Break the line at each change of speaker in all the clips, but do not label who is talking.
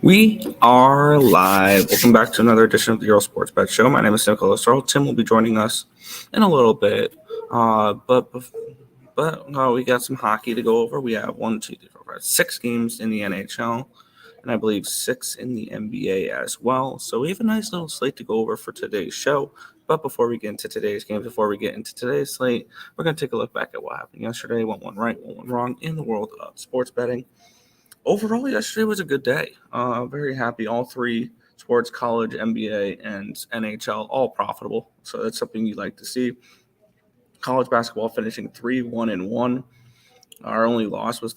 We are live. Welcome back to another edition of the Earle Sports Bet Show. My name is Nicholas Earle. Tim will be joining us in a little bit. But we got some hockey to go over. We have 6 games in the NHL, and I believe 6 in the NBA as well. So we have a nice little slate to go over for today's show. But before we get into today's game, before we get into today's slate, we're going to take a look back at what happened yesterday. What went right, what went wrong in the world of sports betting. Overall, yesterday was a good day. Very happy. All 3 sports, college, NBA, and NHL, all profitable. So that's something you'd like to see. College basketball finishing 3-1-1. Our only loss was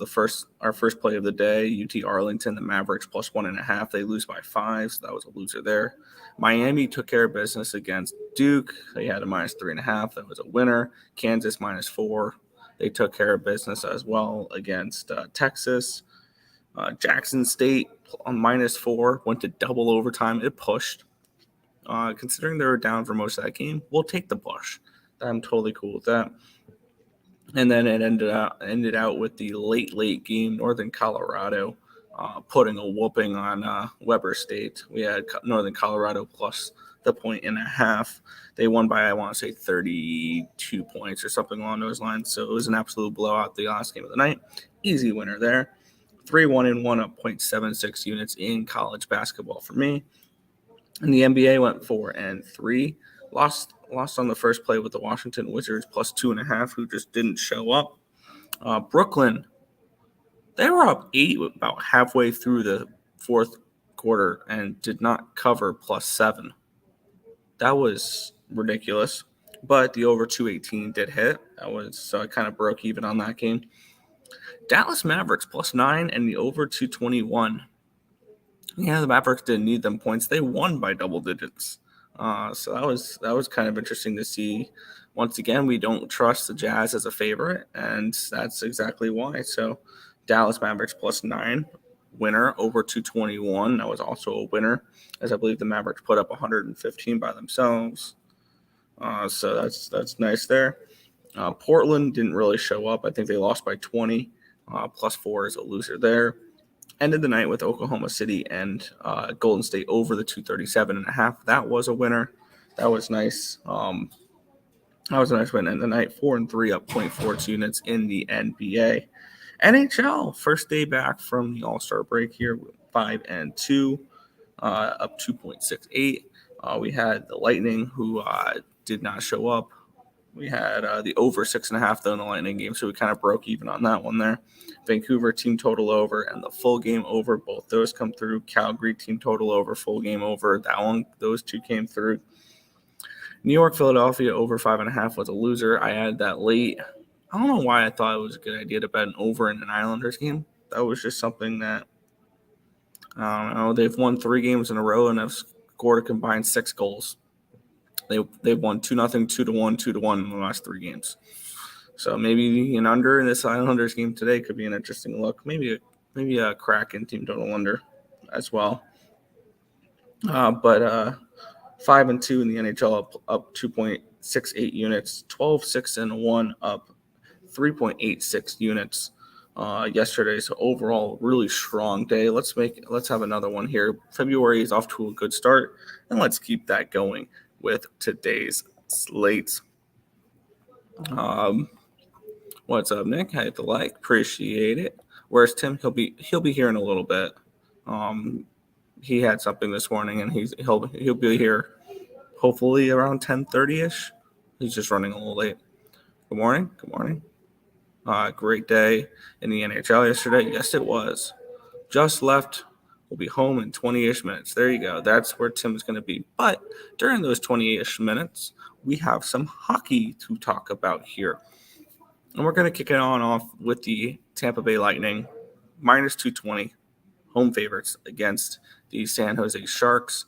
our first play of the day. UT Arlington, the Mavericks plus 1.5. They lose by 5, so that was a loser there. Miami took care of business against Duke. They had a minus 3.5. That was a winner. Kansas minus 4. They took care of business as well against Texas. Jackson State on minus 4 went to double overtime. It pushed. Considering they were down for most of that game, we'll take the push. I'm totally cool with that. And then it ended out with the late game. Northern Colorado putting a whooping on Weber State. We had Northern Colorado plus the 1.5. They won by, I want to say, 32 points or something along those lines. So it was an absolute blowout the last game of the night. Easy winner there. 3-1-1 up 0.76 units in college basketball for me. And the NBA went 4-3. Lost on the first play with the Washington Wizards plus 2.5, who just didn't show up. Brooklyn, they were up 8 about halfway through the fourth quarter and did not cover plus 7. That was ridiculous. But the over 218 did hit. So I kind of broke even on that game. Dallas Mavericks plus 9 and the over 221. Yeah, the Mavericks didn't need them points. They won by double digits. So that was kind of interesting to see. Once again, we don't trust the Jazz as a favorite, and that's exactly why. So Dallas Mavericks plus 9, winner over 221. That was also a winner, as I believe the Mavericks put up 115 by themselves. So that's nice there. Portland didn't really show up. I think they lost by 20. Plus 4 is a loser there. Ended the night with Oklahoma City and Golden State over the 237.5. That was a winner. That was nice. That was a nice win. And the night 4-3 up 0.42 units in the NBA. NHL, first day back from the All-Star break here, 5-2, up 2.68. We had the Lightning, who did not show up. We had the over 6.5 though in the Lightning game, so we kind of broke even on that one there. Vancouver team total over and the full game over, both those come through. Calgary team total over, full game over. Those 2 came through. New York, Philadelphia over 5.5 was a loser. I added that late. I don't know why I thought it was a good idea to bet an over in an Islanders game. That was just something that, I don't know. They've won 3 games in a row and have scored a combined 6 goals. They've won 2-0, 2-1, 2-1 in the last 3 games. So maybe an under in this Islanders game today could be an interesting look. Maybe a Kraken team total under as well. But 5-2 in the NHL up 2.68 units. 12-6-1 up 3.86 units yesterday. So overall, really strong day. Let's have another one here. February is off to a good start, and let's keep that going with today's slates. What's up, Nick? I hit the like, appreciate it. Where's Tim? He'll be here in a little bit. He had something this morning, and he'll be here hopefully around 10:30ish. He's just running a little late. Good morning. Great day in the NHL yesterday. Yes, it was. Just left. We'll be home in 20-ish minutes. There you go. That's where Tim's going to be. But during those 20-ish minutes, we have some hockey to talk about here. And we're going to kick it off with the Tampa Bay Lightning, minus 220, home favorites against the San Jose Sharks.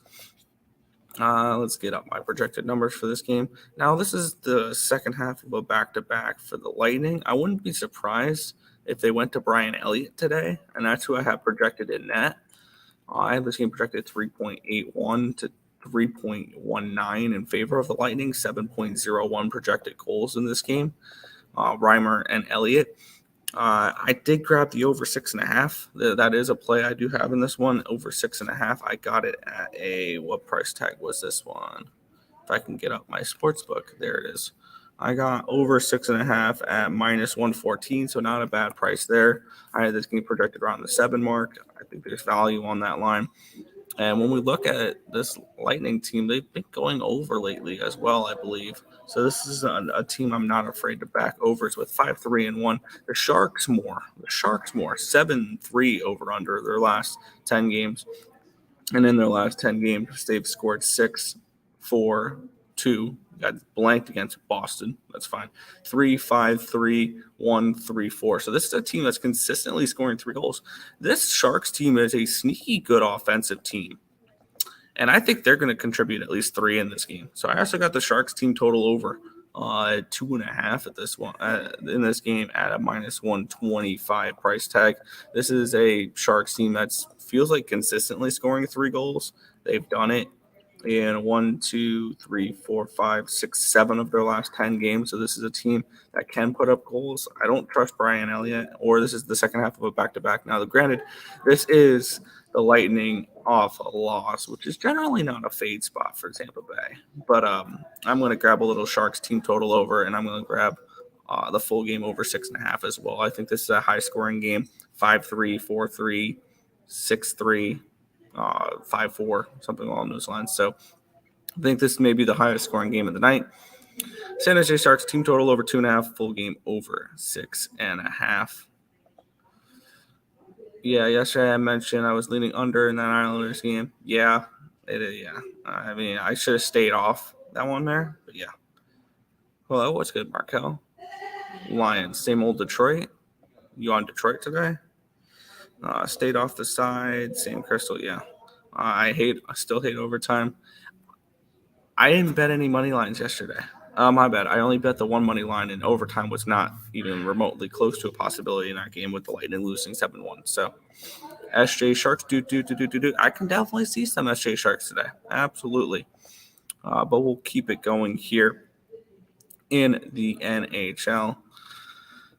Let's get up my projected numbers for this game. Now, this is the second half of a back-to-back for the Lightning. I wouldn't be surprised if they went to Brian Elliott today, and that's who I have projected in net. I have this game projected 3.81 to 3.19 in favor of the Lightning, 7.01 projected goals in this game. Reimer and Elliott. I did grab the over 6.5. That is a play I do have in this one. Over 6.5. I got it at what price tag was this one? If I can get up my sports book, there it is. I got over 6.5 at minus 114, so not a bad price there. I had this game projected around the 7 mark. I think there's value on that line. And when we look at this Lightning team, they've been going over lately as well, I believe. So this is a team I'm not afraid to back overs with 5-3-1. The Sharks more. 7-3 over under their last 10 games. And in their last 10 games, they've scored 6-4-2. Got blanked against Boston. That's fine. 3-5-3, 1-3-4. So this is a team that's consistently scoring 3 goals. This Sharks team is a sneaky good offensive team. And I think they're going to contribute at least 3 in this game. So I also got the Sharks team total over 2.5 at this one in this game at a minus 125 price tag. This is a Sharks team that feels like consistently scoring 3 goals. They've done it in 1, 2, 3, 4, 5, 6, 7 of their last 10 games. So this is a team that can put up goals. I don't trust Brian Elliott, or this is the second half of a back-to-back. Now, granted, this is the Lightning off a loss, which is generally not a fade spot for Tampa Bay. But I'm going to grab a little Sharks team total over, and I'm going to grab the full game over 6.5 as well. I think this is a high-scoring game, 5-3, 4-3, 6-3. 5-4, something along those lines. So I think this may be the highest scoring game of the night. San Jose Sharks team total over 2.5, full game over 6.5. Yeah, yesterday I mentioned I was leaning under in that Islanders game. Yeah, it is. Yeah, I mean I should have stayed off that one there, but yeah. Hello, what's good, Markel? Lions, same old Detroit. You on Detroit today? Stayed off the side. Same Crystal, yeah. I still hate overtime. I didn't bet any money lines yesterday. My bad. I only bet the one money line, and overtime was not even remotely close to a possibility in that game with the Lightning losing 7-1. So, SJ Sharks, do. I can definitely see some SJ Sharks today. Absolutely. But we'll keep it going here in the NHL.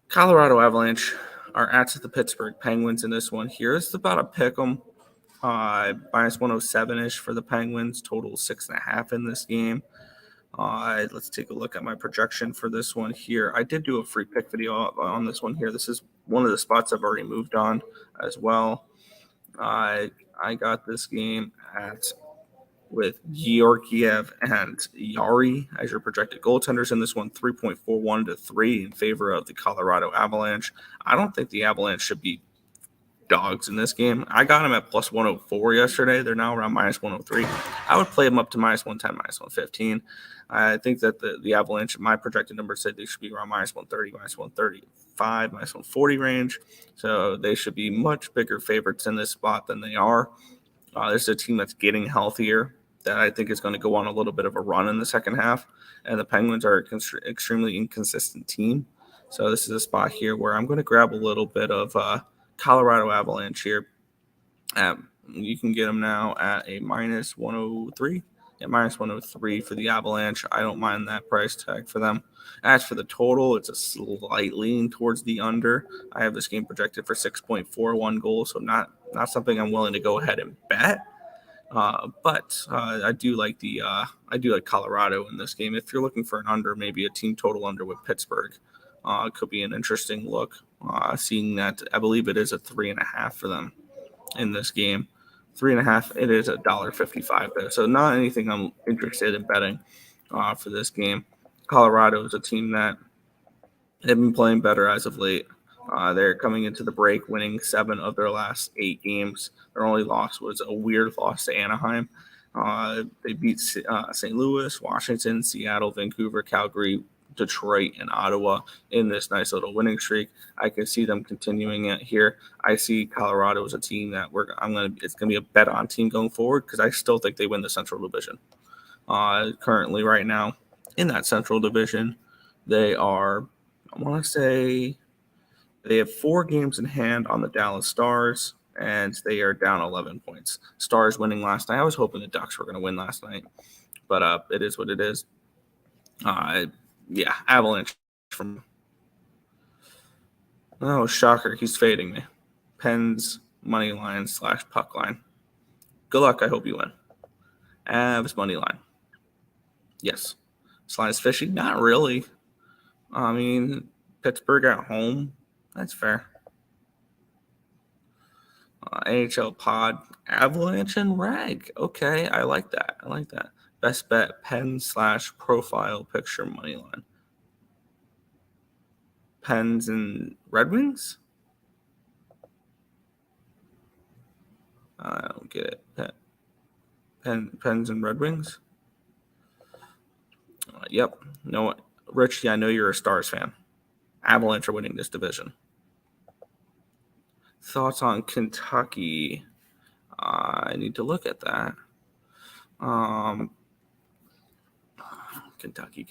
Colorado Avalanche are at the Pittsburgh Penguins in this one here. It's about a pick 'em. Minus 107-ish for the Penguins. Total 6.5 in this game. Let's take a look at my projection for this one here. I did do a free pick video on this one here. This is one of the spots I've already moved on as well. I got this game with Georgiev and Yari as your projected goaltenders in this one, 3.41 to 3 in favor of the Colorado Avalanche. I don't think the Avalanche should be dogs in this game. I got them at plus 104 yesterday. They're now around minus 103. I would play them up to minus 110, minus 115. I think that the Avalanche, my projected numbers said they should be around minus 130, minus 135, minus 140 range. So they should be much bigger favorites in this spot than they are. This is a team that's getting healthier that I think is going to go on a little bit of a run in the second half. And the Penguins are an extremely inconsistent team. So this is a spot here where I'm going to grab a little bit of Colorado Avalanche here. You can get them now at a minus 103. At minus 103 for the Avalanche. I don't mind that price tag for them. As for the total, it's a slight lean towards the under. I have this game projected for 6.41 goals, so not something I'm willing to go ahead and bet. But I do like Colorado in this game. If you're looking for an under, maybe a team total under with Pittsburgh, could be an interesting look. Seeing that I believe it is a 3.5 for them in this game. 3.5. It is $1.55 there, so not anything I'm interested in betting for this game. Colorado is a team that they've been playing better as of late. They're coming into the break, winning 7 of their last 8 games. Their only loss was a weird loss to Anaheim. They beat St. Louis, Washington, Seattle, Vancouver, Calgary, Detroit, and Ottawa in this nice little winning streak. I can see them continuing it here. I see Colorado as a team that it's gonna be a bet on team going forward because I still think they win the Central Division. Currently, right now in that Central Division, they are, I want to say, they have 4 games in hand on the Dallas Stars, and they are down 11 points. Stars winning last night. I was hoping the Ducks were going to win last night, but it is what it is. Avalanche from Oh, shocker. He's fading me. Pens, money line / puck line. Good luck. I hope you win. Avs, money line. Yes. Slice fishy? Not really. I mean, Pittsburgh at home. That's fair. NHL pod, Avalanche and Rag. Okay, I like that. Best bet, pen / profile picture money line. Pens and Red Wings? I don't get it. Pens and Red Wings? Yep. No, Rich, yeah, I know you're a Stars fan. Avalanche are winning this division. Thoughts on Kentucky? I need to look at that. Kentucky.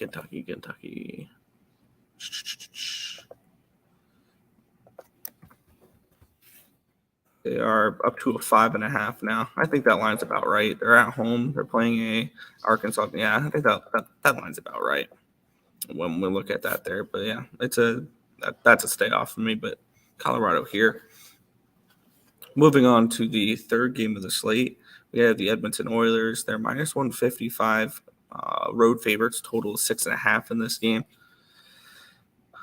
They are up to a 5.5 now. I think that line's about right. They're at home. They're playing a Arkansas. Yeah, I think that line's about right when we look at that there. But yeah, that's a stay off for me. But Colorado here. Moving on to the third game of the slate, we have the Edmonton Oilers. They're minus 155 road favorites. Total of 6.5 in this game.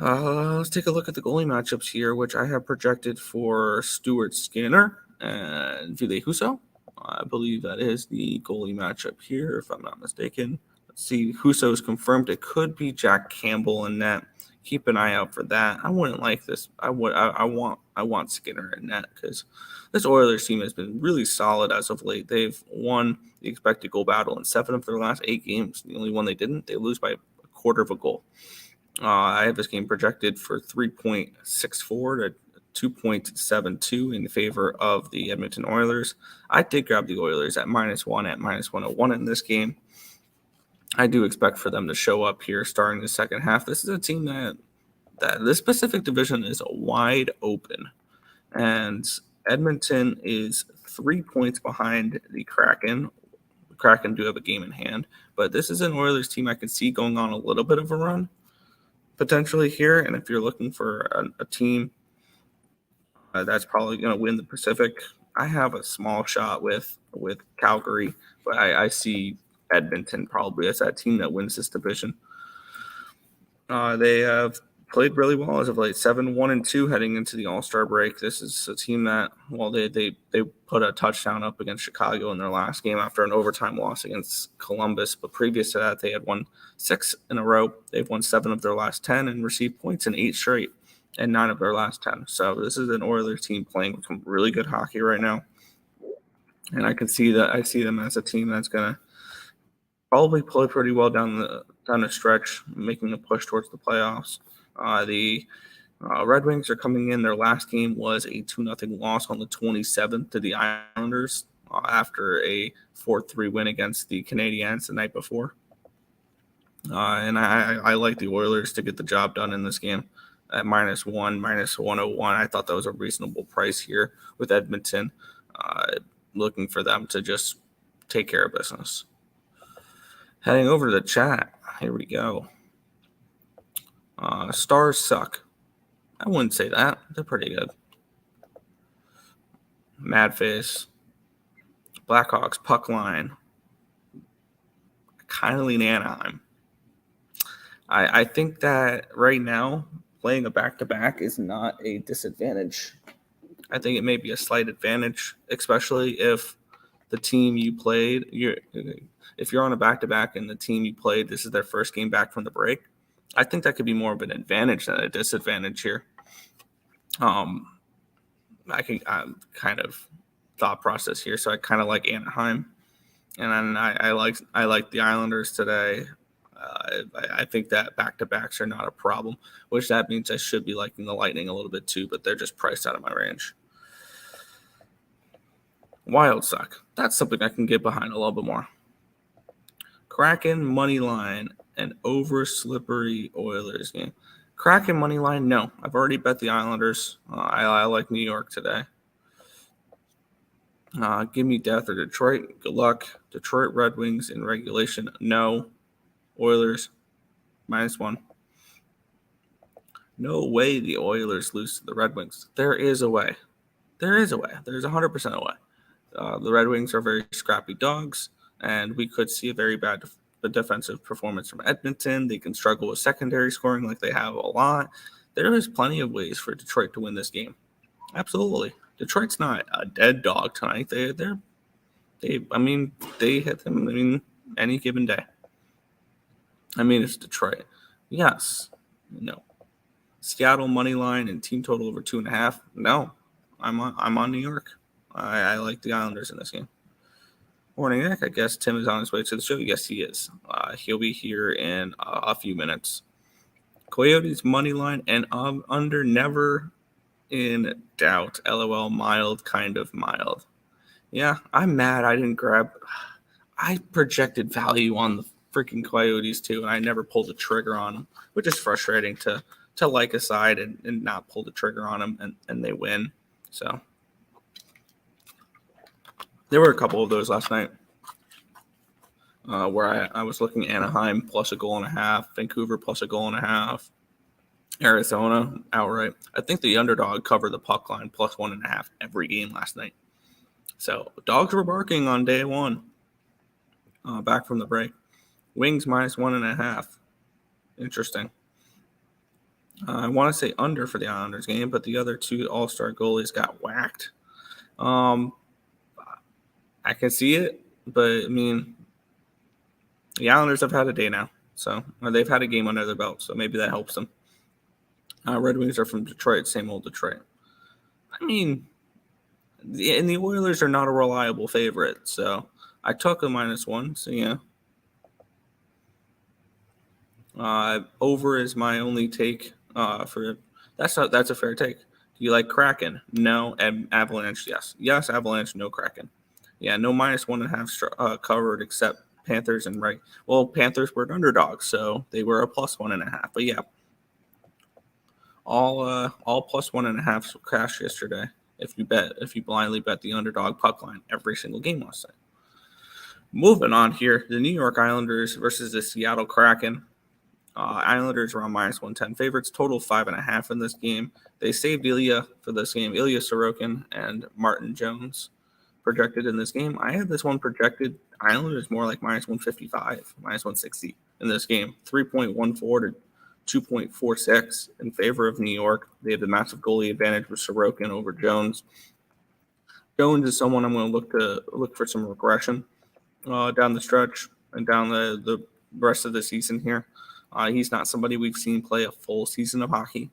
Let's take a look at the goalie matchups here, which I have projected for Stuart Skinner and Ville Husso. I believe that is the goalie matchup here, if I'm not mistaken. Let's see. Husso is confirmed. It could be Jack Campbell in net. Keep an eye out for that. I wouldn't like this. I want Skinner in net because this Oilers team has been really solid as of late. They've won the expected goal battle in 7 of their last 8 games. The only one they didn't, they lose by a quarter of a goal. I have this game projected for 3.64 to 2.72 in favor of the Edmonton Oilers. I did grab the Oilers at -1 at -101 in this game. I do expect for them to show up here starting the second half. This is a team that this specific division is wide open. And Edmonton is 3 points behind the Kraken. The Kraken do have a game in hand. But this is an Oilers team I can see going on a little bit of a run potentially here. And if you're looking for a team that's probably going to win the Pacific, I have a small shot with Calgary. But I see Edmonton probably as that team that wins this division. They have played really well as of late, 7-1-2 heading into the All-Star break. This is a team that, well, they put a touchdown up against Chicago in their last game after an overtime loss against Columbus. But previous to that, they had won 6 in a row. They've won 7 of their last 10 and received points in 8 straight and 9 of their last 10. So this is an Oilers team playing some really good hockey right now. And I can see that I see them as a team that's going to probably play pretty well down the stretch, making a push towards the playoffs. The Red Wings are coming in. Their last game was a 2-0 loss on the 27th to the Islanders after a 4-3 win against the Canadiens the night before. And I like the Oilers to get the job done in this game at -1, -101. I thought that was a reasonable price here with Edmonton, looking for them to just take care of business. Heading over to the chat. Here we go. Stars suck. I wouldn't say that. They're pretty good. Madface. Blackhawks, puck line. Kind of lean Anaheim. I think that right now, playing a back-to-back is not a disadvantage. I think it may be a slight advantage, especially if the team you played, if you're on a back-to-back and the team you played, this is their first game back from the break. I think that could be more of an advantage than a disadvantage here. I'm kind of thought process here, so I kind of like Anaheim, and then I like the Islanders today. I think that back-to-backs are not a problem, which that means I should be liking the Lightning a little bit too, but they're just priced out of my range. Wild suck. That's something I can get behind a little bit more. Kraken money line and over slippery Oilers game. Kraken money line, no. I've already bet the Islanders. I like New York today. Give me death or Detroit. Good luck. Detroit Red Wings in regulation, no. Oilers, -1. No way the Oilers lose to the Red Wings. There is a way. There's 100% a way. The Red Wings are very scrappy dogs, and we could see a very bad defensive performance from Edmonton. They can struggle with secondary scoring like they have a lot. There is plenty of ways for Detroit to win this game. Absolutely. Detroit's not a dead dog tonight. They hit them, any given day. It's Detroit. Yes. No. Seattle money line and team total over 2.5. No. I'm on New York. I like the Islanders in this game. Morning, Nick. I guess Tim is on his way to the show. Yes, he is. He'll be here in a few minutes. Coyotes money line and under, never in doubt. LOL, mild, kind of mild. Yeah, I'm mad I didn't grab. I projected value on the freaking Coyotes too, and I never pulled the trigger on them, which is frustrating to like a side and not pull the trigger on them, and they win. So there were a couple of those last night where I was looking Anaheim plus 1.5, Vancouver plus 1.5, Arizona outright. I think the underdog covered the puck line plus 1.5 every game last night. So dogs were barking on day one, back from the break. Wings minus 1.5. Interesting. I want to say under for the Islanders game, but the other two all-star goalies got whacked. I can see it, but the Islanders have had a day now, or they've had a game under their belt, so maybe that helps them. Red Wings are from Detroit, same old Detroit. And the Oilers are not a reliable favorite, so I took a -1. So yeah, over is my only take. That's a fair take. Do you like Kraken? No. And Avalanche? Yes. Avalanche. No Kraken. Yeah, no -1.5 covered except Panthers and right. Well, Panthers were an underdog, so they were a plus 1.5. But yeah, all plus 1.5 crashed yesterday. If you blindly bet the underdog puck line every single game last night. Moving on here, the New York Islanders versus the Seattle Kraken. Islanders are on -110 favorites, total 5.5 in this game. They saved Ilya for this game. Ilya Sorokin and Martin Jones projected in this game. I had this one projected. Islanders more like -155, -160 in this game. 3.14 to 2.46 in favor of New York. They have the massive goalie advantage with Sorokin over Jones. Jones is someone I'm going to look for some regression down the stretch and down the rest of the season here. He's not somebody we've seen play a full season of hockey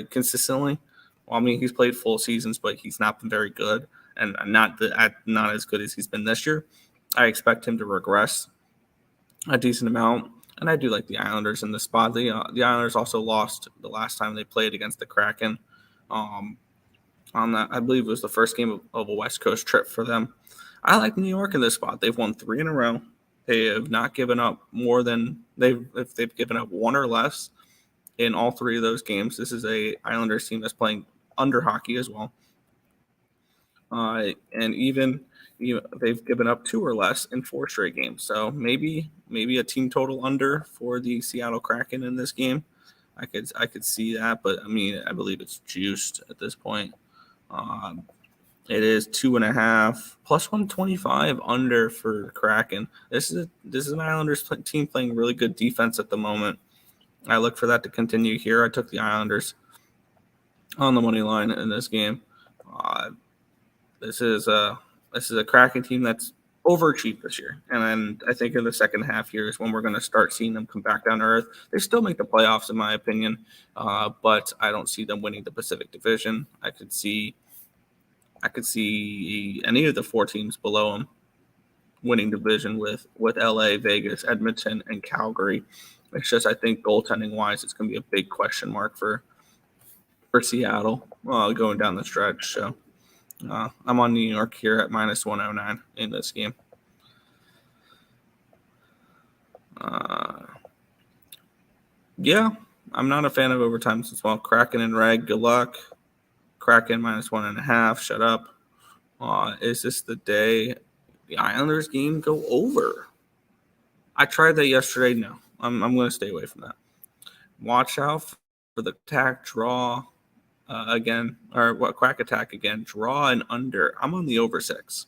consistently. Well, he's played full seasons, but he's not been very good, and not as good as he's been this year. I expect him to regress a decent amount, and I do like the Islanders in this spot. The Islanders also lost the last time they played against the Kraken. On that, I believe it was the first game of a West Coast trip for them. I like New York in this spot. They've won 3 in a row. They have not given up more than if they've given up 1 or less in all 3 of those games. This is a Islanders team that's playing under hockey as well. And even they've given up 2 or less in 4 straight games. So maybe a team total under for the Seattle Kraken in this game. I could see that, but I believe it's juiced at this point. It is 2.5 plus 125 under for Kraken. This is an Islanders team playing really good defense at the moment. I look for that to continue here. I took the Islanders on the money line in this game. This is a Kraken team that's overachieved this year, and I think in the second half here is when we're going to start seeing them come back down to earth. They still make the playoffs, in my opinion, but I don't see them winning the Pacific Division. I could see any of the 4 teams below them winning division with LA, Vegas, Edmonton, and Calgary. It's just I think goaltending wise, it's going to be a big question mark for Seattle going down the stretch. So I'm on New York here at -109 in this game. Yeah, I'm not a fan of overtimes as well. Kraken and Reg, good luck. Kraken -1.5. Shut up. Is this the day the Islanders game go over? I tried that yesterday. No, I'm going to stay away from that. Watch out for the attack draw again, or what quack attack again, draw and under. I'm on the over 6.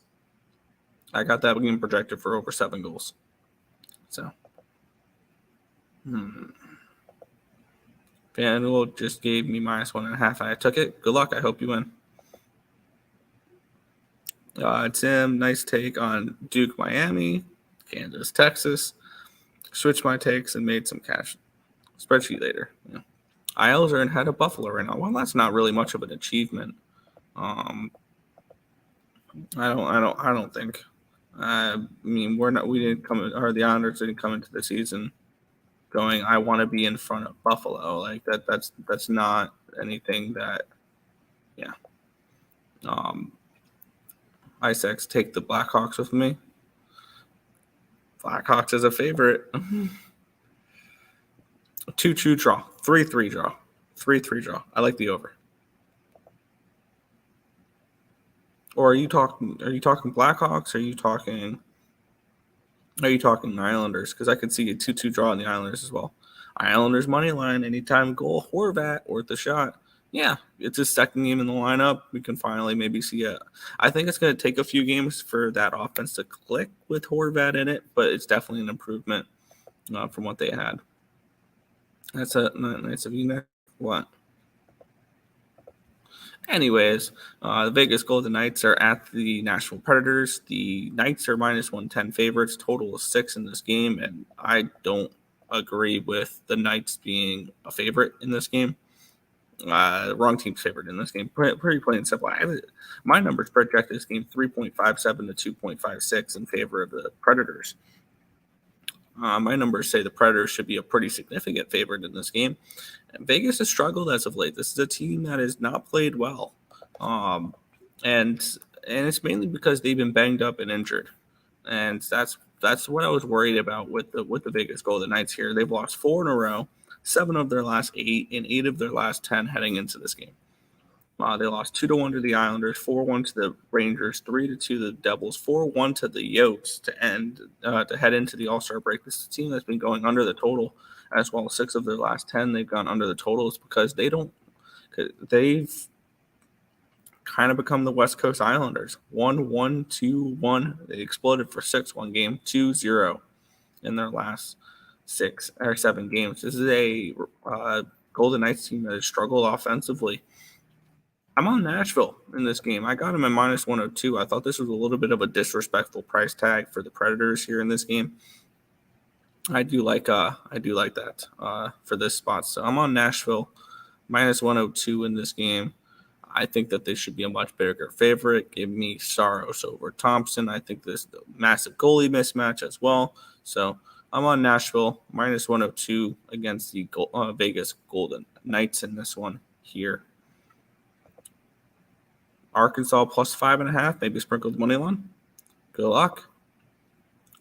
I got that game projected for over 7 goals. So, FanDuel just gave me -1.5. I took it. Good luck. I hope you win. Tim, nice take on Duke, Miami, Kansas, Texas. Switched my takes and made some cash. Spreadsheet later. Yeah. Isles are ahead of Buffalo right now. Well, that's not really much of an achievement. I don't think. I mean, we didn't come, or the Islanders didn't come into the season going, I want to be in front of Buffalo. Like that's not anything that, yeah. Isaacs, take the Blackhawks with me. Blackhawks is a favorite. 2-2 draw, 3-3 draw, 3-3 draw. I like the over. Or are you talking Blackhawks? Or are you talking Islanders? Because I could see a 2-2 draw on the Islanders as well. Islanders money line, anytime goal, Horvat worth a shot. Yeah, it's his second game in the lineup. We can finally maybe see it. I think it's going to take a few games for that offense to click with Horvat in it, but it's definitely an improvement from what they had. That's a nice of you. What? Anyways, the Vegas Golden Knights are at the Nashville Predators. The Knights are -110 favorites. Total of 6 in this game, and I don't agree with the Knights being a favorite in this game. Wrong team's favorite in this game. Pretty plain and simple. My numbers project this game 3.57 to 2.56 in favor of the Predators. My numbers say the Predators should be a pretty significant favorite in this game. And Vegas has struggled as of late. This is a team that has not played well, and it's mainly because they've been banged up and injured, and that's what I was worried about with the Vegas Golden Knights here. They've lost 4 in a row, 7 of their last 8, and 8 of their last 10 heading into this game. They lost 2-1 to the Islanders, 4-1 to the Rangers, 3-2 to the Devils, 4-1 to the Yotes to head into the All-Star break. This is a team that's been going under the total as well. 6 of their last 10 they've gone under the totals because they've kind of become the West Coast Islanders. 1-1, 2-1. They exploded for 6 one game, 2-0 in their last 6 or 7 games. This is a Golden Knights team that has struggled offensively. I'm on Nashville in this game. I got them at -102. I thought this was a little bit of a disrespectful price tag for the Predators here in this game. I do like that for this spot. So I'm on Nashville -102 in this game. I think that they should be a much bigger favorite. Give me Saros over Thompson. I think this is a massive goalie mismatch as well. So I'm on Nashville -102 against the Vegas Golden Knights in this one here. Arkansas +5.5, maybe sprinkled money line. Good luck.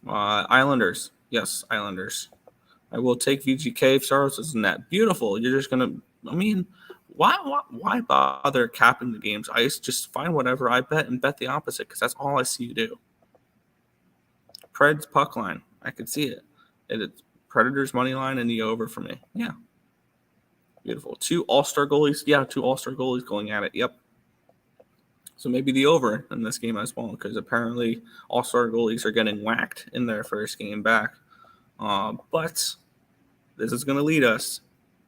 Islanders. Yes, Islanders. I will take VGK if Saros is in that. Beautiful. You're just going to, I mean, why bother capping the game's ice? Just find whatever I bet and bet the opposite because that's all I see you do. Preds puck line. I can see it. It's Predators money line and the over for me. Yeah. Beautiful. 2 all-star goalies. Yeah, 2 all-star goalies going at it. Yep. So maybe the over in this game as well, because apparently all-star goalies are getting whacked in their first game back. But this is going to lead us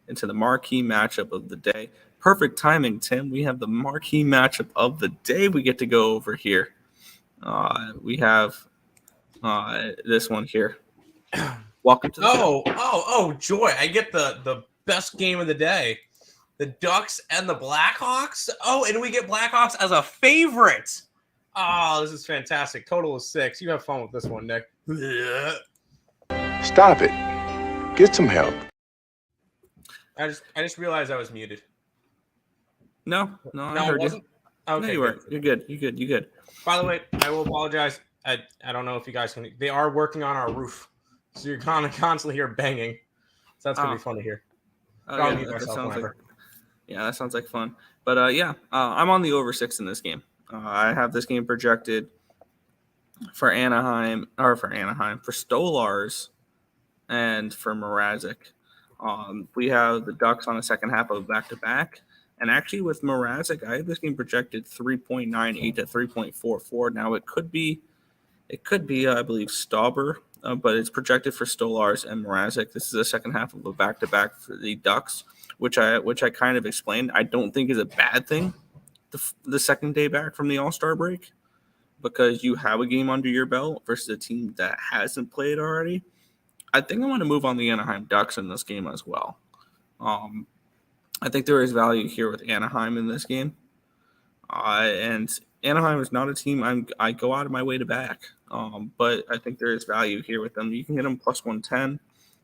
into the marquee matchup of the day. Perfect timing, Tim. We have the marquee matchup of the day we get to go over here. We have this one here. Welcome to the show.
Joy. I get the best game of the day. The Ducks and the Blackhawks. Oh, and we get Blackhawks as a favorite. Oh, this is fantastic. Total of 6. You have fun with this one, Nick.
Stop it. Get some help.
I just realized I was muted.
No, I heard you.
Okay,
no, you weren't. You're good. You good.
By the way, I will apologize. I don't know if you guys can. They are working on our roof, so you're gonna constantly hear banging. So that's gonna be fun to hear.
That sounds like fun. But I'm on the over 6 in this game. I have this game projected for Stolars and for Mrazek. We have the Ducks on the second half of a back-to-back. And actually, with Mrazek, I have this game projected 3.98 to 3.44. Now, it could be, I believe, Stauber, but it's projected for Stolars and Mrazek. This is the second half of a back-to-back for the Ducks, which I kind of explained. I don't think is a bad thing. The second day back from the All-Star break, because you have a game under your belt versus a team that hasn't played already. I think I want to move on the Anaheim Ducks in this game as well. I think there is value here with Anaheim in this game. And Anaheim is not a team I go out of my way to back. But I think there is value here with them. You can get them plus 110.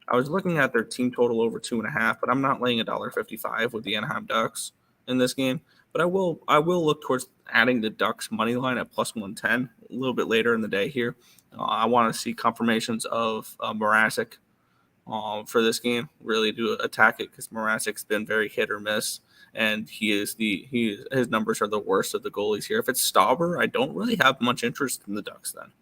I was looking at their team total over 2.5, but I'm not laying $1.55 with the Anaheim Ducks in this game. But I will look towards adding the Ducks money line at plus 110 a little bit later in the day here. I want to see confirmations of Mrazek for this game. Really do attack it because Mrazek's been very hit or miss, and his numbers are the worst of the goalies here. If it's Stauber, I don't really have much interest in the Ducks then.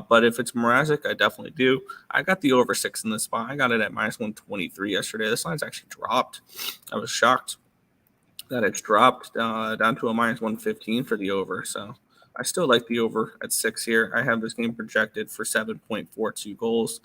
But if it's Mrazek, I definitely do. I got the over 6 in this spot. I got it at minus 123 yesterday. This line's actually dropped. I was shocked that it's dropped down to a minus 115 for the over. So I still like the over at 6 here. I have this game projected for 7.42 goals.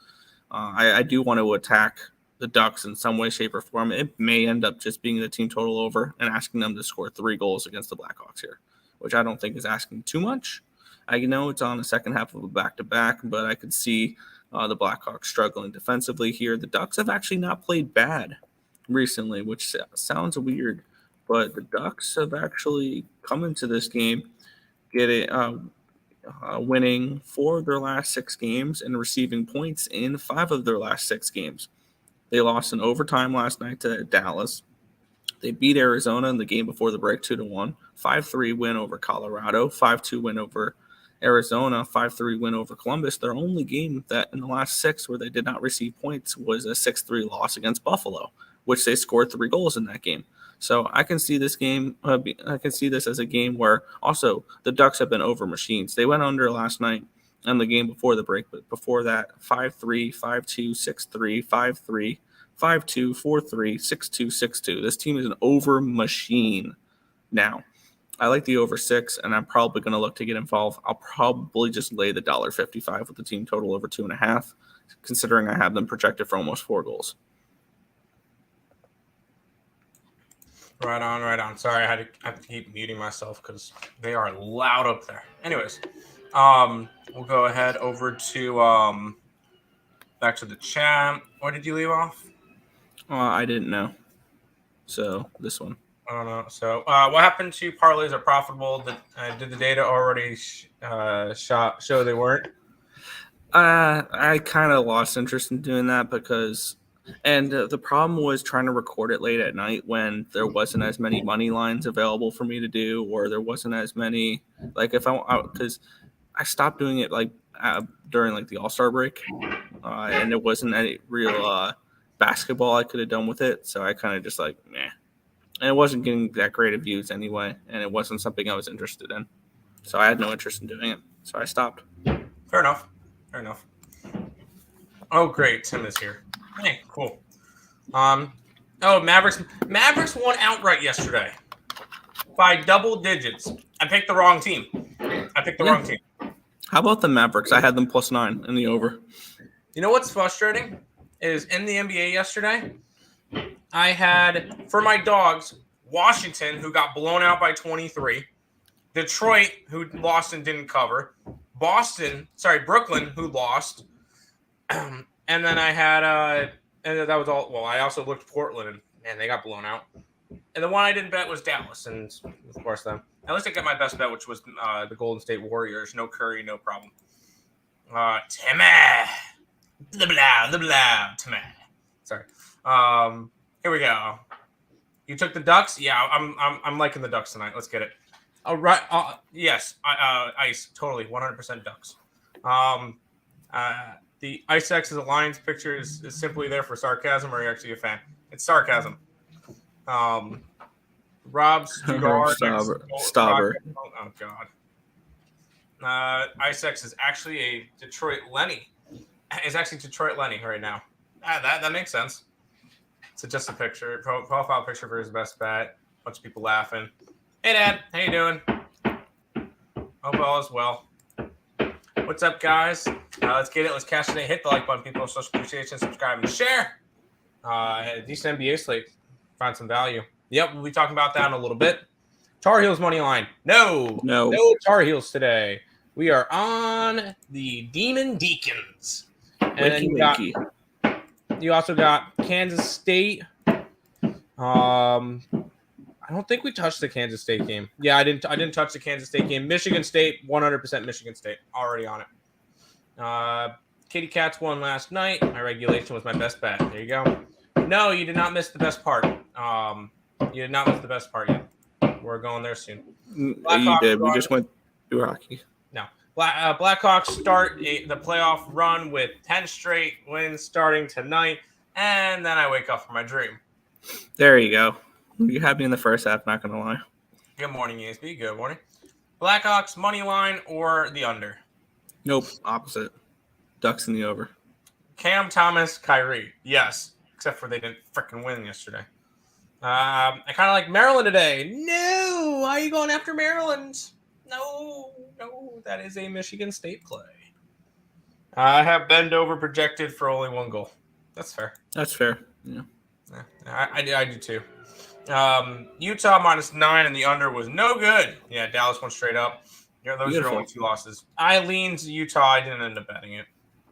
I do want to attack the Ducks in some way, shape, or form. It may end up just being the team total over and asking them to score 3 goals against the Blackhawks here, which I don't think is asking too much. I know it's on the second half of a back-to-back, but I could see the Blackhawks struggling defensively here. The Ducks have actually not played bad recently, which sounds weird, but the Ducks have actually come into this game winning 4 of their last 6 games and receiving points in 5 of their last 6 games. They lost in overtime last night to Dallas. They beat Arizona in the game before the break 2-1. 5-3 win over Colorado. 5-2 win over Arizona. 5-3 win over Columbus. Their only game that in the last 6 where they did not receive points was a 6-3 loss against Buffalo, which they scored 3 goals in that game. So I can see this game. I can see this as a game where also the Ducks have been over machines. They went under last night and the game before the break, but before that, 5-3, 5-2, 6-3, 5-3, 5-2, 4-3, 6-2, 6-2. This team is an over machine. Now, I like the over 6, and I'm probably going to look to get involved. I'll probably just lay the $1.55 with the team total over 2.5, considering I have them projected for almost 4 goals.
Right on. Sorry, I have to keep muting myself because they are loud up there. Anyways, we'll go ahead over to back to the chat. Where did you leave off?
I didn't know. So this one.
I don't know. So what happened to parlays are profitable? Did the data already show they weren't?
I kind of lost interest in doing that because the problem was trying to record it late at night when there wasn't as many money lines available for me to do, or there wasn't as many, like if because I stopped doing it like during like the All-Star break, and there wasn't any real basketball I could have done with it, so I kind of just like meh, and it wasn't getting that great of views anyway, and it wasn't something I was interested in, so I had no interest in doing it, so I stopped.
Fair enough. Oh, great, Tim is here. Hey, cool. Mavericks won outright yesterday by double digits. I picked the wrong team. Wrong team.
How about the Mavericks? I had them plus 9 in the over.
You know what's frustrating is in the NBA yesterday, I had for my dogs Washington, who got blown out by 23, Detroit, who lost and didn't cover, Brooklyn, who lost, and then I had and that was all. Well, I also looked Portland, and man, they got blown out. And the one I didn't bet was Dallas, and of course them. At least I got my best bet, which was the Golden State Warriors. No Curry, no problem. Timmy, blah, Timmy. Sorry. Here we go. You took the Ducks. Yeah, I'm liking the Ducks tonight. Let's get it. All right. Yes. Ice. Totally. 100% Ducks. The Ice X's Alliance picture is simply there for sarcasm, or are you actually a fan? It's sarcasm. Rob
Stauber.
Oh, God. Ice X is actually a Detroit Lenny. It's actually Detroit Lenny right now. That makes sense. So just a picture, profile picture for his best bet. Bunch of people laughing. Hey, Dad. How you doing? Hope all is well. What's up, guys? Let's get it. Let's cash it. Hit the like button, people. Social appreciation, subscribe, and share. Decent NBA slate. Find some value. Yep, we'll be talking about that in a little bit. Tar Heels money line. No Tar Heels today. We are on the Demon Deacons. And then you also got Kansas State. I don't think we touched the Kansas State game. Yeah, I didn't touch the Kansas State game. Michigan State, 100% Michigan State. Already on it. Kitty Cats won last night. My regulation was my best bet. There you go. No, you did not miss the best part. You did not miss the best part yet. We're going there soon.
You did. We just went through hockey.
No. Blackhawks start the playoff run with 10 straight wins starting tonight. And then I wake up from my dream.
There you go. You had me in the first half, not going to lie.
Good morning, ESB. Good morning. Blackhawks, money line or the under?
Nope. Opposite. Ducks in the over.
Cam Thomas, Kyrie. Yes. Except for they didn't freaking win yesterday. I kind of like Maryland today. No. Why are you going after Maryland? No. That is a Michigan State play. I have Bend over projected for only 1 goal. That's fair.
Yeah.
I do too. Utah -9 and the under was no good. Yeah, Dallas went straight up. Those are only 2 losses. I leaned to Utah. I didn't end up betting it.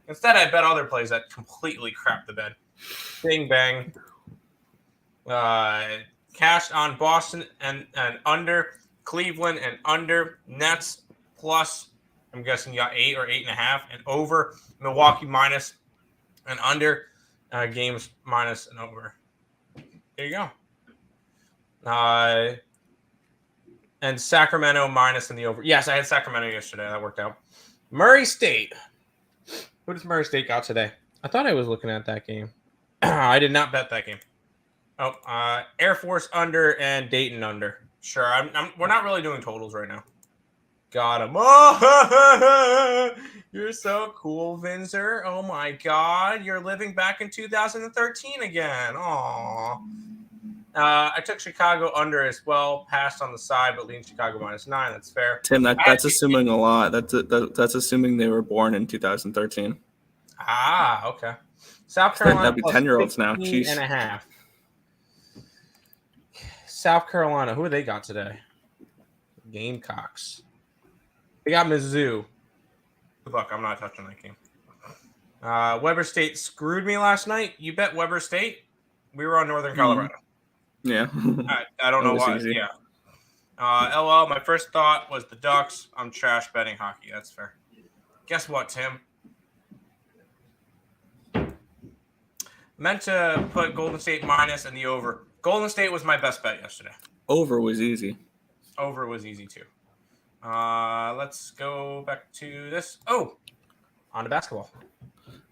Instead, I bet other plays that completely crapped the bed. Bing bang. Cashed on Boston and under, Cleveland and under, Nets plus. I'm guessing you got 8 or 8.5 and over. Milwaukee minus and under. Games minus and over. There you go. And Sacramento minus in the over. Yes, I had Sacramento yesterday. That worked out. Murray State. Who does Murray State got today? I thought I was looking at that game. I did not bet that game. Air Force under and Dayton under. Sure, we're not really doing totals right now. Got him. Oh, you're so cool, Vinzer. Oh my God, you're living back in 2013 again. Aw. I took Chicago under as well. Passed on the side, but leaned Chicago -9. That's fair.
Tim, that's assuming a lot. That's assuming they were born in 2013.
Ah, okay. South Carolina.
That'd be 10-year-olds now. Jeez.
And a half. South Carolina. Who they got today? Gamecocks. They got Mizzou. Good luck. I'm not touching that game. Weber State screwed me last night. You bet Weber State? We were on Northern Colorado.
Yeah.
I don't know why.
Easy.
Yeah. LL, my first thought was the Ducks. I'm trash betting hockey. That's fair. Guess what, Tim? Meant to put Golden State minus and the over. Golden State was my best bet yesterday.
Over was easy.
Over was easy too. Let's go back to this. Oh, on to basketball.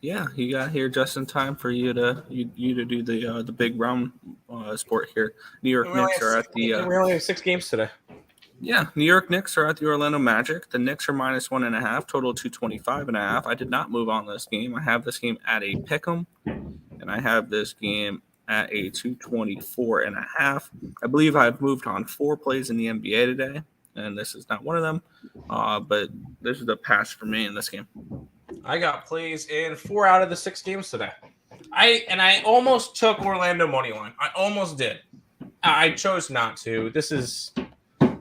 Yeah, you got here just in time for you to do the big round sport here. New York Knicks are at the.
We only have 6 games today.
Yeah, New York Knicks are at the Orlando Magic. The Knicks are -1.5, total 225.5. I did not move on this game. I have this game at a pick'em, and I have this game at a 224.5. I believe I've moved on 4 plays in the NBA today, and this is not one of them. But this is a pass for me in this game.
I got plays in 4 out of the 6 games today. I almost took Orlando money line. I almost did. I chose not to.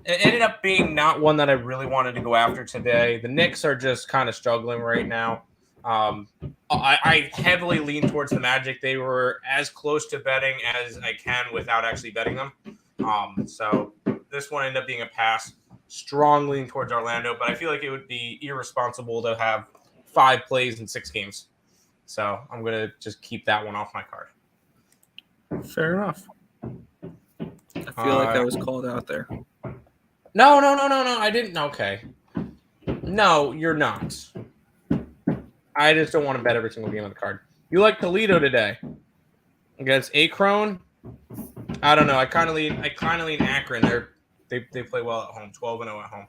It ended up being not one that I really wanted to go after today. The Knicks are just kind of struggling right now. I heavily lean towards the Magic. They were as close to betting as I can without actually betting them. So this one ended up being a pass. Strong lean towards Orlando, but I feel like it would be irresponsible to have 5 plays in 6 games. So I'm going to just keep that one off my card.
Fair enough. I feel like I was called out there.
No. I didn't. Okay. No, you're not. I just don't want to bet every single game on the card. You like Toledo today against Akron? I don't know. I kind of lean Akron. They play well at home. 12-0 at home.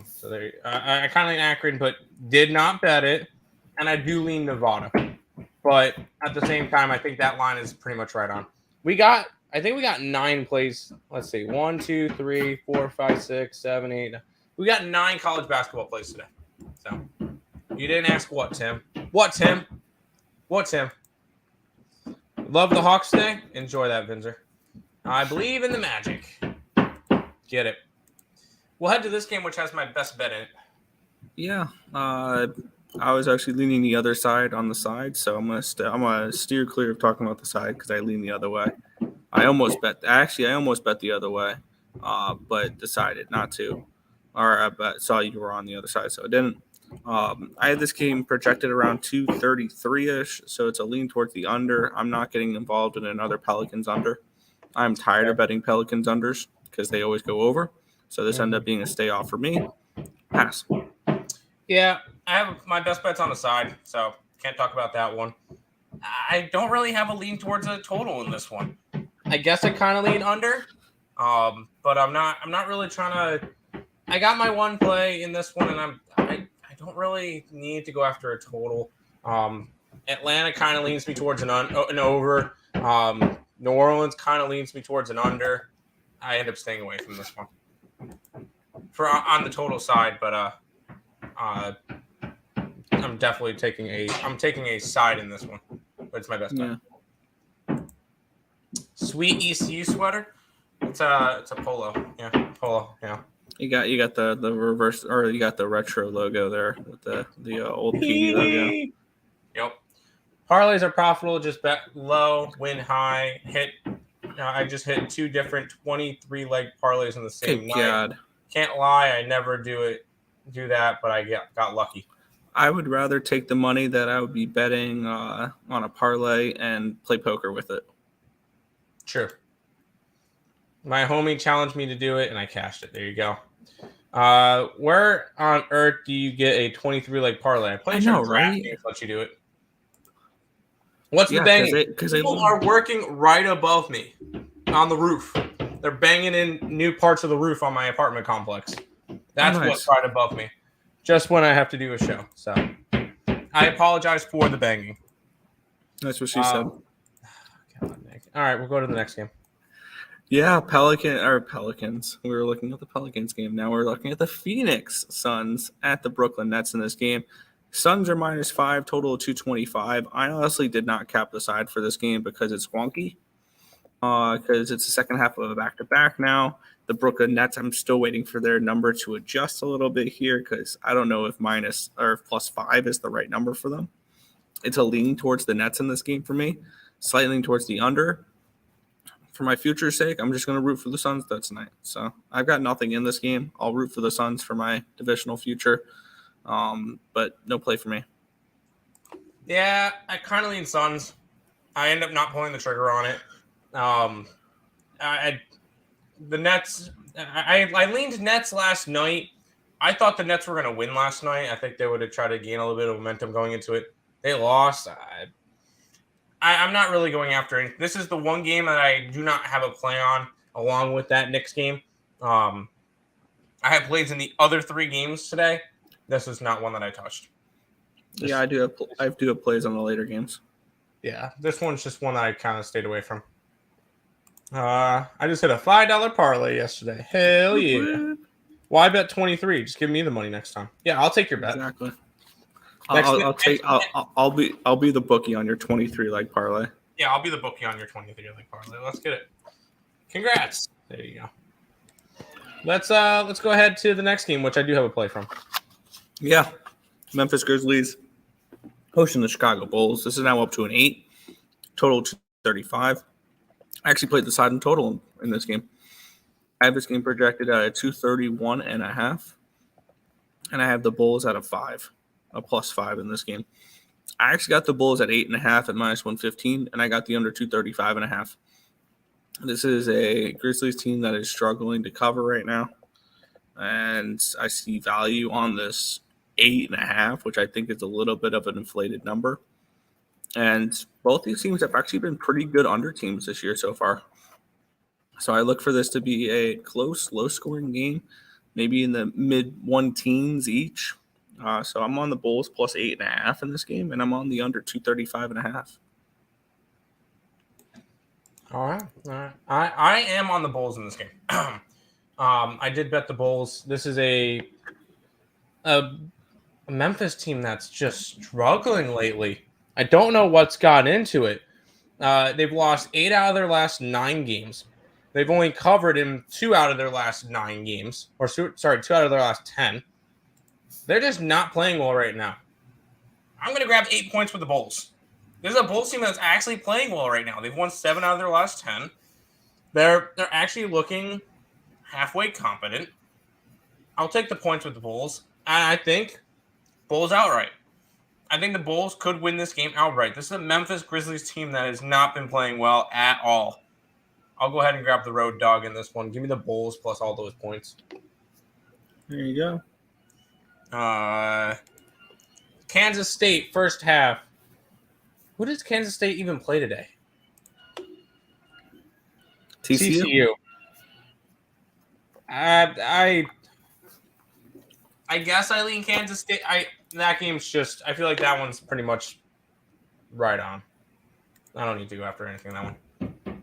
So I kind of lean Akron, but did not bet it. And I do lean Nevada. But at the same time, I think that line is pretty much right on. I think we got 9 plays. Let's see. 1, 2, 3, 4, 5, 6, 7, 8. We got 9 college basketball plays today. So you didn't ask what, Tim? What, Tim? What, Tim? Love the Hawks today. Enjoy that, Vinzer. I believe in the Magic. Get it. We'll head to this game, which has my best bet in it.
Yeah, I was actually leaning the other side on the side, so I'm gonna steer clear of talking about the side because I lean the other way. I almost bet the other way, but decided not to. Or I saw you were on the other side, so I didn't. I had this game projected around 233-ish, so it's a lean towards the under. I'm not getting involved in another Pelicans under. I'm tired of betting Pelicans unders because they always go over. So this ended up being a stay off for me. Pass.
Yeah, I have my best bets on the side, so can't talk about that one. I don't really have a lean towards a total in this one. I guess I kind of lean under, but I'm not really trying to. I got my one play in this one, and I don't really need to go after a total. Atlanta kind of leans me towards an over. New Orleans kind of leans me towards an under. I end up staying away from this one on the total side, but I'm definitely taking a side in this one. But it's my best bet. Sweet ECU sweater. It's a polo. Yeah, polo. Yeah.
You got the reverse, or you got the retro logo there with the old PD logo.
Yep. Parlays are profitable. Just bet low, win high, hit. I just hit 2 different 23-leg parlays in the same night. God. Can't lie, I never do that, but I got lucky.
I would rather take the money that I would be betting on a parlay and play poker with it.
True. My homie challenged me to do it, and I cashed it. There you go. Where on earth do you get a 23-leg parlay? I know, right? Let you do it. What's the banging? People are working right above me on the roof. They're banging in new parts of the roof on my apartment complex. That's what's right above me. Just when I have to do a show. So I apologize for the banging.
That's what she said.
All right, we'll go to the next game.
Yeah, Pelicans. We were looking at the Pelicans game. Now we're looking at the Phoenix Suns at the Brooklyn Nets in this game. Suns are -5, total of 225. I honestly did not cap the side for this game because it's wonky. Because it's the second half of a back-to-back now. The Brooklyn Nets, I'm still waiting for their number to adjust a little bit here because I don't know if minus or +5 is the right number for them. It's a lean towards the Nets in this game for me, slightly lean towards the under. For my future's sake, I'm just going to root for the Suns tonight. So I've got nothing in this game. I'll root for the Suns for my divisional future, but no play for me.
Yeah, I kind of lean Suns. I end up not pulling the trigger on it. The Nets, I leaned Nets last night. I thought the Nets were going to win last night. I think they would have tried to gain a little bit of momentum going into it. They lost. I'm not really going after it. This is the one game that I do not have a play on along with that Knicks game. I have plays in the other 3 games today. This is not one that I touched.
Yeah, I do have plays on the later games.
Yeah, this one's just one that I kind of stayed away from. I just hit a $5 parlay yesterday. Hell yeah! Why bet 23? Just give me the money next time. Yeah, I'll take your bet.
Exactly. I'll be the bookie on your 23-leg parlay.
Yeah, I'll be the bookie on your 23-leg parlay. Let's get it. Congrats. There you go. Let's go ahead to the next game, which I do have a play from.
Yeah, Memphis Grizzlies hosting the Chicago Bulls. This is now up to an 8, total 235. I actually played the side in total in this game. I have this game projected at 231.5, and I have the Bulls at a +5 in this game. I actually got the Bulls at 8.5 at -115, and I got the under 235.5. This is a Grizzlies team that is struggling to cover right now, and I see value on this 8.5, which I think is a little bit of an inflated number. And both these teams have actually been pretty good under teams this year so far. So I look for this to be a close, low-scoring game, maybe in the mid-1 teens each. So I'm on the Bulls plus 8.5 in this game, and I'm on the under 235.5.
All right. I am on the Bulls in this game. I did bet the Bulls. This is a Memphis team that's just struggling lately. I don't know what's gotten into it. They've lost 8 out of their last 9 games. They've only covered in 2 out of their last 9 games. 2 out of their last 10. They're just not playing well right now. I'm going to grab 8 points with the Bulls. This is a Bulls team that's actually playing well right now. They've won 7 out of their last 10. They're actually looking halfway competent. I'll take the points with the Bulls. And I think Bulls outright. I think the Bulls could win this game outright. This is a Memphis Grizzlies team that has not been playing well at all. I'll go ahead and grab the road dog in this one. Give me the Bulls plus all those points.
There you
go. Kansas State, first half. Who does Kansas State even play today? TCU. I guess I lean Kansas State. That game's just, I feel like that one's pretty much right on. I don't need to go after anything that one.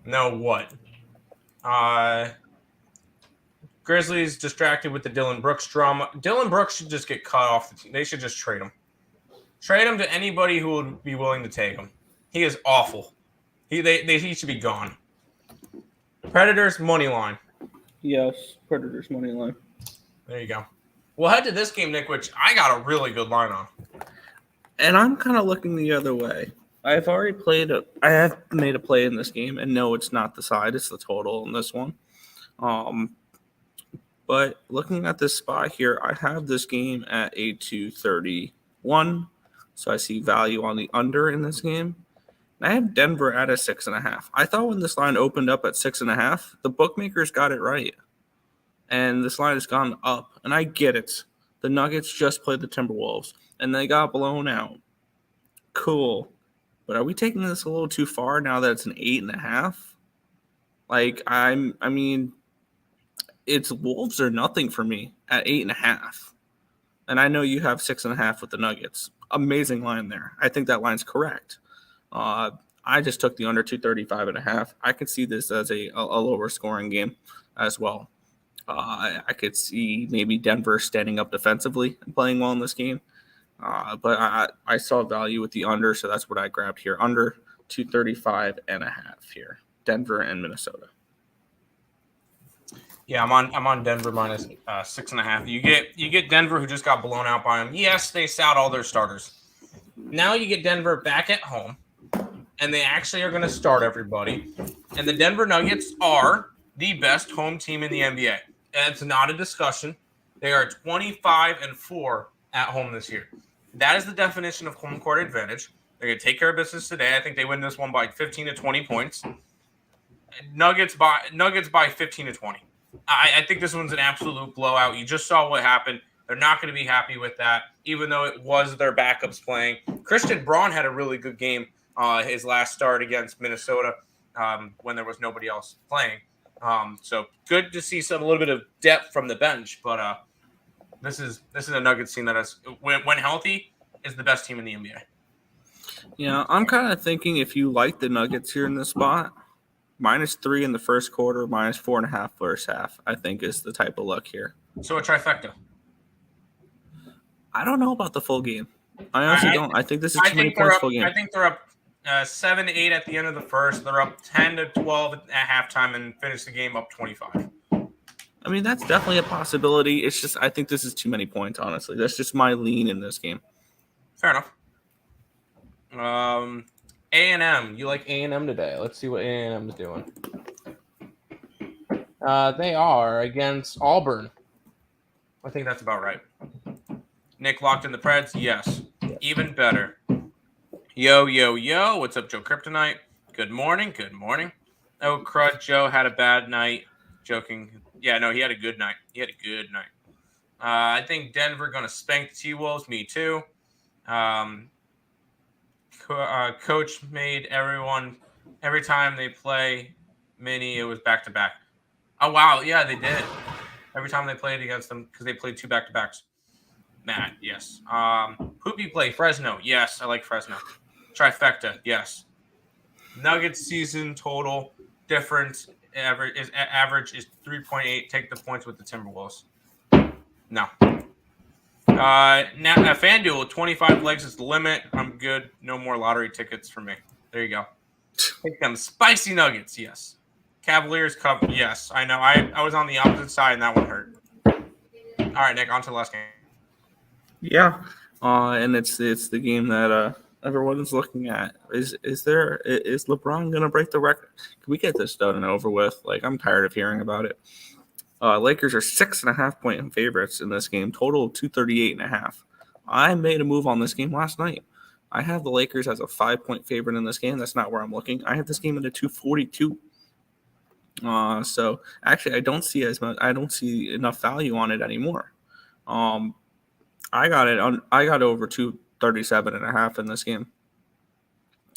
No, what? Grizzlies distracted with the Dylan Brooks drama. Dylan Brooks should just get cut off the team. They should just trade him. Trade him to anybody who would be willing to take him. He is awful. He should be gone. Predators money line.
Yes, Predators money line.
There you go. We'll head to this game, Nick, which I got a really good line on.
And I'm kind of looking the other way. I have made a play in this game, and no, it's not the side, it's the total in this one. But looking at this spot here, I have this game at a 231, so I see value on the under in this game. And I have Denver at a 6.5. I thought when this line opened up at 6.5, the bookmakers got it right. And this line has gone up. And I get it. The Nuggets just played the Timberwolves. And they got blown out. Cool. But are we taking this a little too far now that it's an 8.5? I mean, it's Wolves or nothing for me at 8.5. And I know you have 6.5 with the Nuggets. Amazing line there. I think that line's correct. I just took the under 235.5. I could see this as a lower scoring game as well. I could see maybe Denver standing up defensively and playing well in this game. But I saw value with the under, so that's what I grabbed here. Under 235.5 here. Denver and Minnesota.
Yeah, I'm on Denver minus 6.5. You get Denver, who just got blown out by them. Yes, they sat all their starters. Now you get Denver back at home, and they actually are going to start everybody. And the Denver Nuggets are the best home team in the NBA. It's not a discussion. They are 25-4 at home this year. That is the definition of home court advantage. They're going to take care of business today. I think they win this one by 15 to 20 points. Nuggets by 15 to 20. I think this one's an absolute blowout. You just saw what happened. They're not going to be happy with that, even though it was their backups playing. Christian Braun had a really good game his last start against Minnesota when there was nobody else playing. So good to see a little bit of depth from the bench. But this is a Nuggets team that is, when healthy, is the best team in the NBA.
Yeah, I'm kind of thinking if you like the Nuggets here in this spot, -3 in the first quarter, -4.5 first half, I think is the type of look here.
So a trifecta.
I don't know about the full game. I honestly don't. I think this is too many points full game.
I think they're up 7-8 at the end of the first. They're up 10-12 at halftime and finish the game up 25.
I mean, that's definitely a possibility. It's just I think this is too many points, honestly. That's just my lean in this game.
Fair enough. A&M. You like A&M today. Let's see what A&M is doing. They are against Auburn. I think that's about right. Nick locked in the Preds? Yes. Even better. Yo. What's up, Joe Kryptonite? Good morning. Oh, crud. Joe had a bad night. Joking. Yeah, no, he had a good night. I think Denver going to spank the T-Wolves. Me too. Coach made everyone, every time they play mini, it was back-to-back. Oh, wow. Yeah, they did. Every time they played against them, because they played 2 back-to-backs. Matt, yes. Poopy play, Fresno. Yes, I like Fresno. Trifecta, yes. Nuggets season total difference average is 3.8. Take the points with the Timberwolves. No. Now FanDuel 25 legs is the limit. I'm good. No more lottery tickets for me. There you go. Take them spicy Nuggets. Yes. Cavaliers cover. Yes, I know. I was on the opposite side and that one hurt. All right, Nick. On to the last game.
Yeah, and it's the game that everyone is looking at. Is LeBron gonna break the record? Can we get this done and over with? Like, I'm tired of hearing about it. Lakers are 6.5-point favorites in this game, total of 238.5. I made a move on this game last night. I have the Lakers as a 5-point favorite in this game. That's not where I'm looking. I have this game at a 242. So actually, I don't see as much. I don't see enough value on it anymore. I got over 237.5 in this game,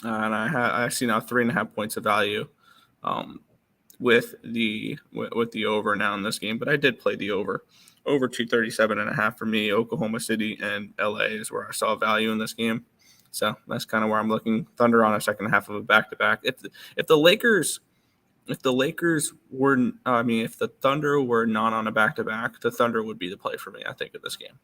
and I see now 3.5 points of value. With the over now in this game, but I did play the over 237.5 for me. Oklahoma City and LA is where I saw value in this game, so that's kind of where I'm looking. Thunder on a second half of a back-to-back. If the Lakers were, if the Thunder were not on a back-to-back, the Thunder would be the play for me, I think, of this game.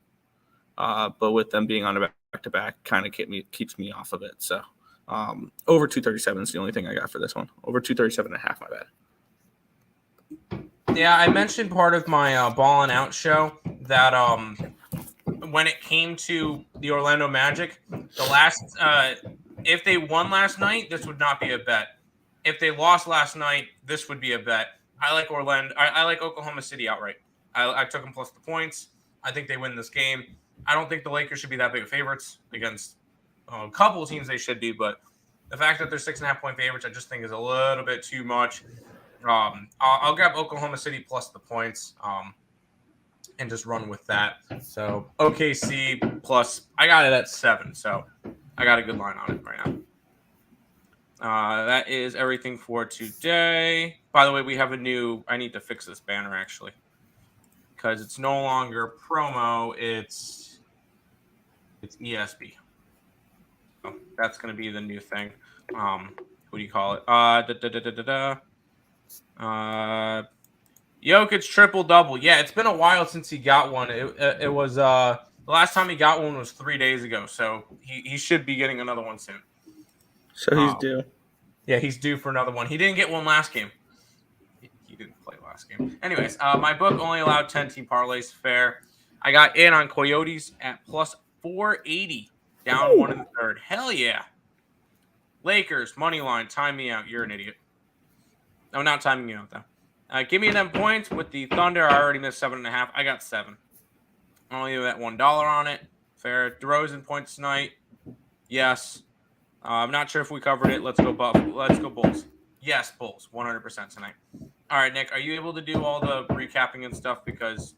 But with them being on a back-to-back, kind of keeps me off of it. So over 237 is the only thing I got for this one. Over 237.5, my bad.
Yeah, I mentioned part of my Ballin' Out show that when it came to the Orlando Magic, the last if they won last night, this would not be a bet. If they lost last night, this would be a bet. I like Orlando. I like Oklahoma City outright. I took them plus the points. I think they win this game. I don't think the Lakers should be that big of favorites against a couple of teams. They should be, but the fact that they're 6.5-point favorites, I just think is a little bit too much. I'll grab Oklahoma City plus the points and just run with that. So OKC plus, I got it at 7. So I got a good line on it right now. That is everything for today. By the way, we have I need to fix this banner actually because it's no longer promo. It's ESB. So that's going to be the new thing. What do you call it? Jokic triple-double. Yeah, it's been a while since he got one. It was the last time he got one was 3 days ago, so he should be getting another one soon.
So he's due.
Yeah, he's due for another one. He didn't get one last game. He didn't play last game. Anyways, my book only allowed 10-team parlays. Fair. I got in on Coyotes at plus 480, down 1 1/3. Hell yeah. Lakers, money line, time me out. You're an idiot. No, not timing you out, though. Give me them points with the Thunder. I already missed 7.5. I got 7. Only bet $1 on it. Fair. DeRozan points tonight. Yes. I'm not sure if we covered it. Let's go Bulls. Yes, Bulls. 100% tonight. All right, Nick. Are you able to do all the recapping and stuff because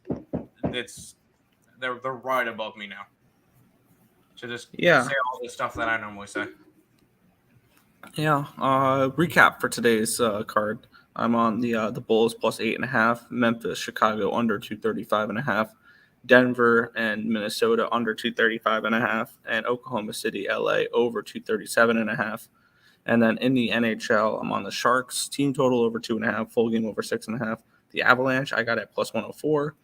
they're right above me now? So just say all the stuff that I normally say.
Yeah. Recap for today's card. I'm on the Bulls plus 8.5. Memphis, Chicago under 235.5. Denver and Minnesota under 235.5. And Oklahoma City, LA over 237.5. And then in the NHL, I'm on the Sharks team total over 2.5. Full game over 6.5. The Avalanche, I got at plus 104.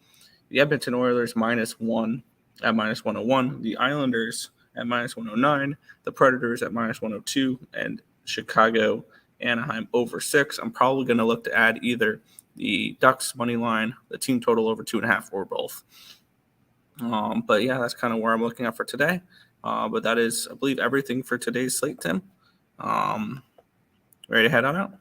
The Edmonton Oilers -1 at -101. The Islanders at -109. The Predators at -102. And Chicago, Anaheim over 6. I'm probably going to look to add either the Ducks money line, the team total over 2.5, or both. But yeah, that's kind of where I'm looking at for today. But that is, I believe, everything for today's slate, Tim. Ready to head on out?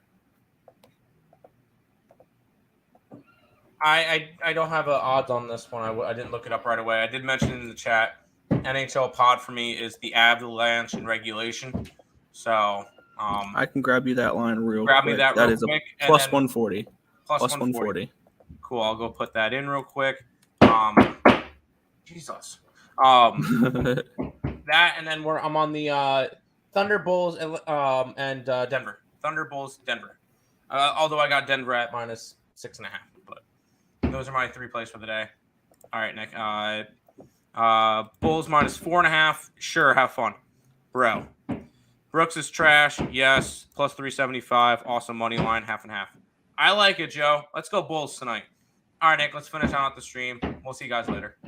I don't have odds on this one. I didn't look it up right away. I did mention in the chat, NHL pod for me is the Avalanche in regulation. So
I can grab you that line real quick.
Grab me that real
is
quick.
A plus 140.
Plus
140.
Cool. I'll go put that in real quick. Jesus. That and then I'm on the Thunder Bulls and Denver. Thunder Bulls, Denver. Although I got Denver at -6.5, but those are my 3 plays for the day. All right, Nick.
Bulls minus 4.5. Sure, have fun. Bro. Brooks is trash. Yes. Plus 375. Also money line, half and half. I like it, Joe. Let's go Bulls tonight. All right, Nick, let's finish out the stream. We'll see you guys later.